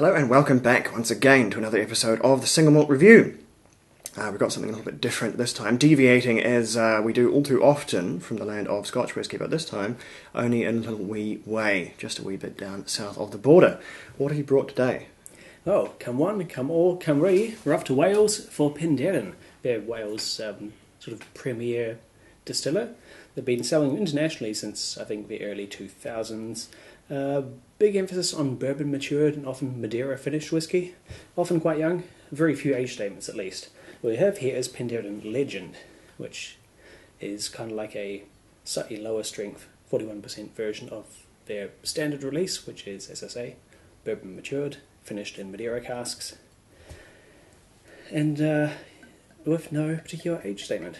Hello and welcome back once again to another episode of the Single Malt Review. We've got something a little bit different this time, deviating as we do all too often from the land of Scotch whisky, but this time only in a little wee way, just a wee bit down south of the border. What have you brought today? Oh, come one, come all, come re. We're off to Wales for Penderyn. They're Wales' sort of premier distiller. They've been selling internationally since, I think, the early 2000s. Big emphasis on bourbon matured and often madeira finished whisky. Often quite young, very few age statements at least. What we have here is Penderyn Legend, which is kind of like a slightly lower strength, 41% version of their standard release, which is, as I say, bourbon matured, finished in madeira casks, and with no particular age statement.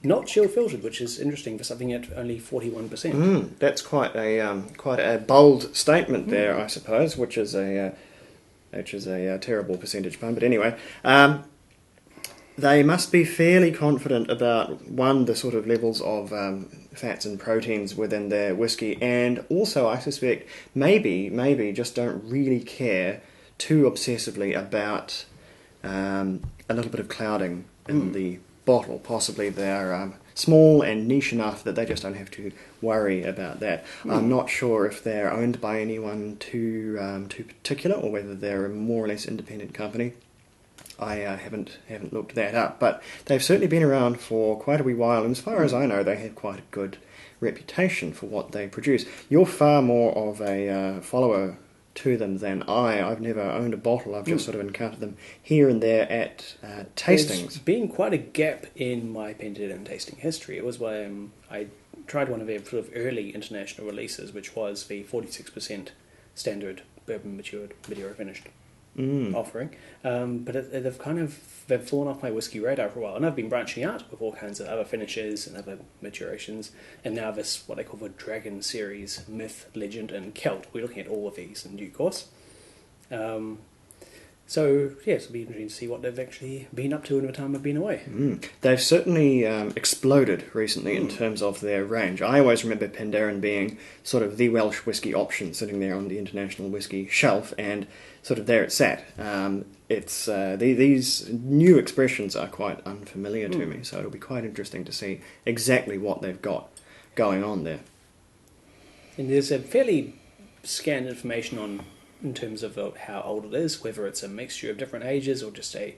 Not chill filtered, which is interesting for something at only 41%. That's quite a bold statement there, I suppose, which is a terrible percentage pun. But anyway, they must be fairly confident about the sort of levels of fats and proteins within their whiskey, and also I suspect maybe just don't really care too obsessively about a little bit of clouding in the bottle. Possibly they're small and niche enough that they just don't have to worry about that. I'm not sure if they're owned by anyone too particular, or whether they're a more or less independent company. I haven't looked that up, but they've certainly been around for quite a wee while, and as far as I know, they have quite a good reputation for what they produce. You're far more of a follower to them than I've never owned a bottle. I've just sort of encountered them here and there at tastings. There's been quite a gap in my Penderyn tasting history. It was when I tried one of their sort of early international releases, which was the 46% standard bourbon matured madeira finished offering. But they've fallen off my whiskey radar for a while, and I've been branching out with all kinds of other finishes and other maturations, and now this, what they call the Dragon series, Myth, Legend and Celt. We're looking at all of these in due course. So yes, it'll be interesting to see what they've actually been up to in the time I've been away. They've certainly exploded recently in terms of their range. I always remember Penderyn being sort of the Welsh whisky option, sitting there on the international whisky shelf, and sort of there it sat. These new expressions are quite unfamiliar to me, so it'll be quite interesting to see exactly what they've got going on there. And there's a fairly scant information in terms of how old it is, whether it's a mixture of different ages or just a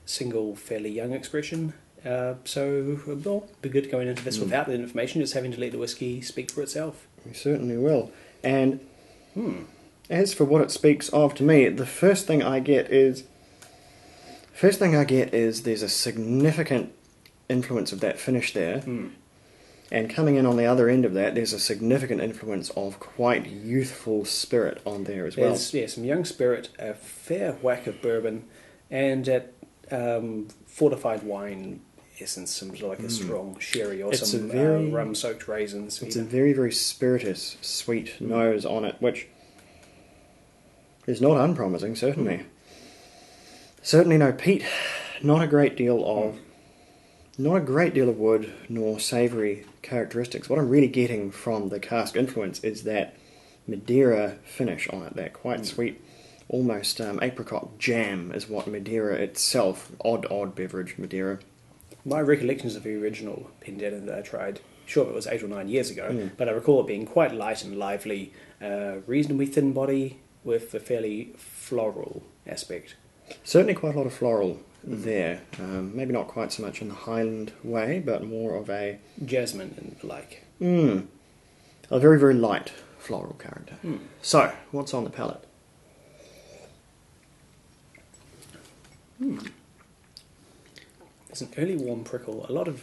single fairly young expression. So it'll be good going into this without the information, just having to let the whiskey speak for itself. We certainly will. And as for what it speaks of to me, the first thing I get is there's a significant influence of that finish there. And coming in on the other end of that, there's a significant influence of quite youthful spirit on there as well. There's some young spirit, a fair whack of bourbon, and that fortified wine essence, some sort of like a strong sherry or some rum-soaked raisins. It's a very, very spirituous, sweet nose on it, which is not unpromising, certainly. Certainly no peat, not a great deal of wood nor savoury characteristics. What I'm really getting from the cask influence is that madeira finish on it, that quite sweet, almost apricot jam is what madeira itself, odd beverage madeira. My recollections of the original Penderyn that I tried, sure it was 8 or 9 years ago, but I recall it being quite light and lively, reasonably thin body with a fairly floral aspect. Certainly quite a lot of floral there. Maybe not quite so much in the Highland way, but more of a jasmine and the like. A very, very light floral character. So, what's on the palate? There's an early warm prickle, that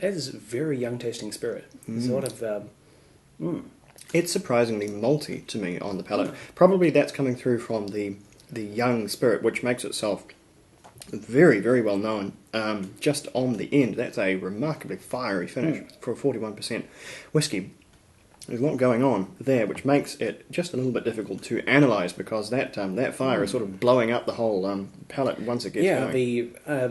is very young tasting spirit. There's a lot of It's surprisingly malty to me on the palate. Probably that's coming through from the young spirit, which makes itself very, very well known. Just on the end, that's a remarkably fiery finish for a 41% whisky. There's a lot going on there, which makes it just a little bit difficult to analyse, because that fire is sort of blowing up the whole palate once it gets going.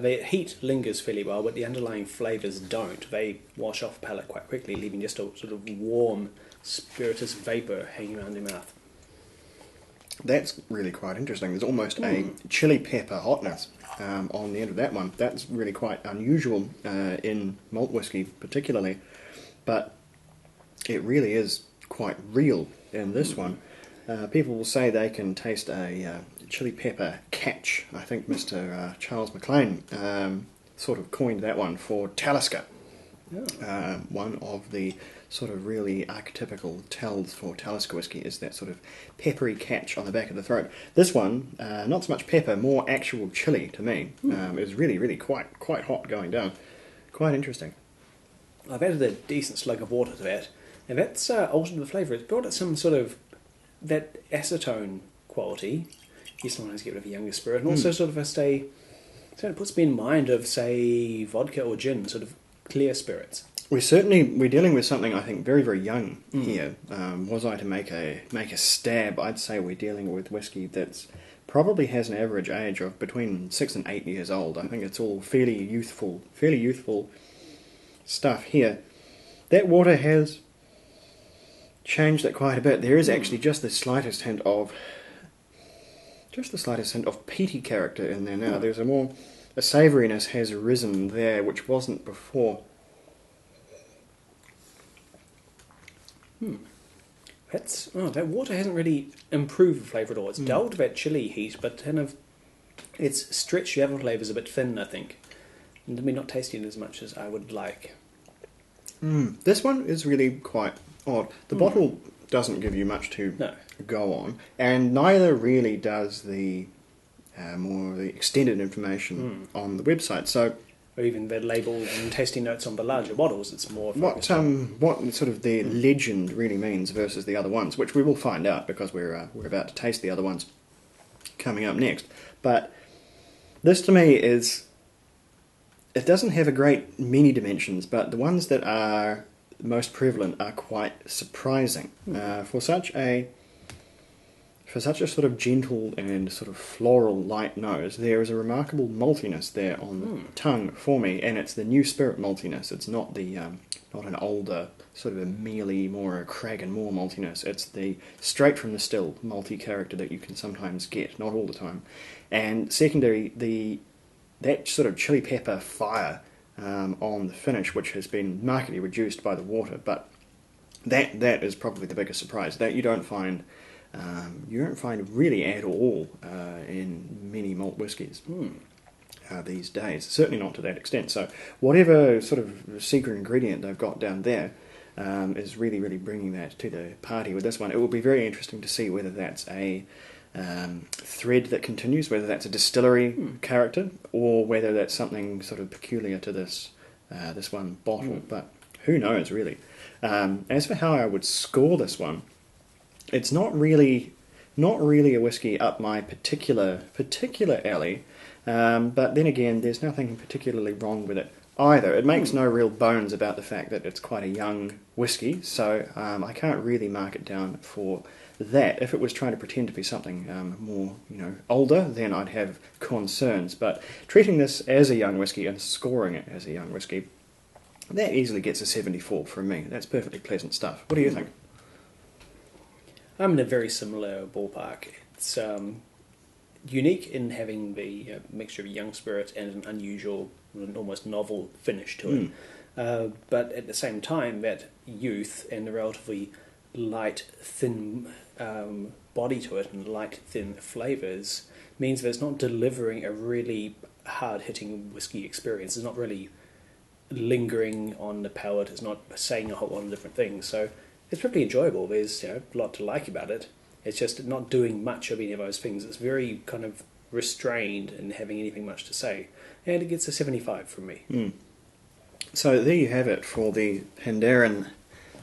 The heat lingers fairly well, but the underlying flavours don't. They wash off the palate quite quickly, leaving just a sort of warm, spirituous vapour hanging around your mouth. That's really quite interesting. There's almost a chili pepper hotness on the end of that one. That's really quite unusual in malt whiskey particularly, but it really is quite real in this one. People will say they can taste a chili pepper catch. I think Mr. Charles MacLean sort of coined that one for Talisker. One of the sort of really archetypical tells for Talisker whiskey is that sort of peppery catch on the back of the throat. This one, not so much pepper, more actual chili to me. Is really, really quite hot going down. Quite interesting. I've added a decent slug of water to that, and that's altered the flavour. It's brought it some sort of that acetone quality. You sometimes get rid of a younger spirit, and also sort of it puts me in mind of, say, vodka or gin, sort of clear spirits. We're dealing with something I think very, very young here. Was I to make a stab, I'd say we're dealing with whiskey that's probably has an average age of between 6 and 8 years old. I think it's all fairly youthful stuff here. That water has changed it quite a bit. There is actually just the slightest hint of peaty character in there now. There's a savouriness has risen there, which wasn't before. That water hasn't really improved the flavour at all. It's dulled that chili heat, but kind of it's stretched the other flavours a bit thin, I think. And maybe not tasting as much as I would like. This one is really quite odd. The bottle doesn't give you much to go on, and neither really does the more the extended information on the website. So, or even the labels and tasting notes on the larger bottles. It's more what sort of the legend really means versus the other ones, which we will find out because we're about to taste the other ones coming up next. But this to me is. It doesn't have a great many dimensions, but the ones that are most prevalent are quite surprising. For such a sort of gentle and sort of floral light nose, there is a remarkable maltiness there on the tongue for me, and it's the new spirit maltiness. It's not the not an older sort of a mealy, more a Crag and Moore maltiness. It's the straight from the still malty character that you can sometimes get, not all the time. And secondary, that sort of chili pepper fire on the finish, which has been markedly reduced by the water, but that is probably the biggest surprise. That you don't find really at all in many malt whiskies these days. Certainly not to that extent. So whatever sort of secret ingredient they've got down there is really, really bringing that to the party with this one. It will be very interesting to see whether that's a thread that continues, whether that's a distillery character or whether that's something sort of peculiar to this one bottle. But who knows, really. As for how I would score this one, it's not really a whiskey up my particular alley. But then again, there's nothing particularly wrong with it either. It makes no real bones about the fact that it's quite a young whiskey, so I can't really mark it down for that. If it was trying to pretend to be something more, older, then I'd have concerns. But treating this as a young whiskey and scoring it as a young whiskey, that easily gets a 74 from me. That's perfectly pleasant stuff. What do you think? I'm in a very similar ballpark. It's unique in having the mixture of a young spirit and an unusual, an almost novel finish to it. But at the same time, that youth and the relatively light, thin body to it and light, thin flavours means that it's not delivering a really hard-hitting whiskey experience. It's not really lingering on the palate. It's not saying a whole lot of different things. So it's pretty enjoyable. There's a lot to like about it. It's just not doing much of any of those things. It's very kind of restrained and having anything much to say. And it gets a 75 from me. So there you have it for the Penderyn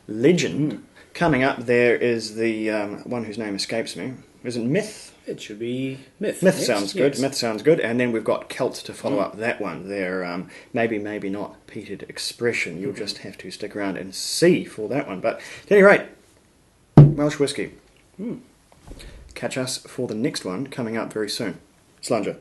legend. Coming up there is the one whose name escapes me. Is it Myth? It should be Myth. Myth sounds good. Yes. Myth sounds good. And then we've got Celt to follow up that one. They're maybe not peated expression. You'll just have to stick around and see for that one. But at any rate, Welsh Whisky. Catch us for the next one coming up very soon. Slanger.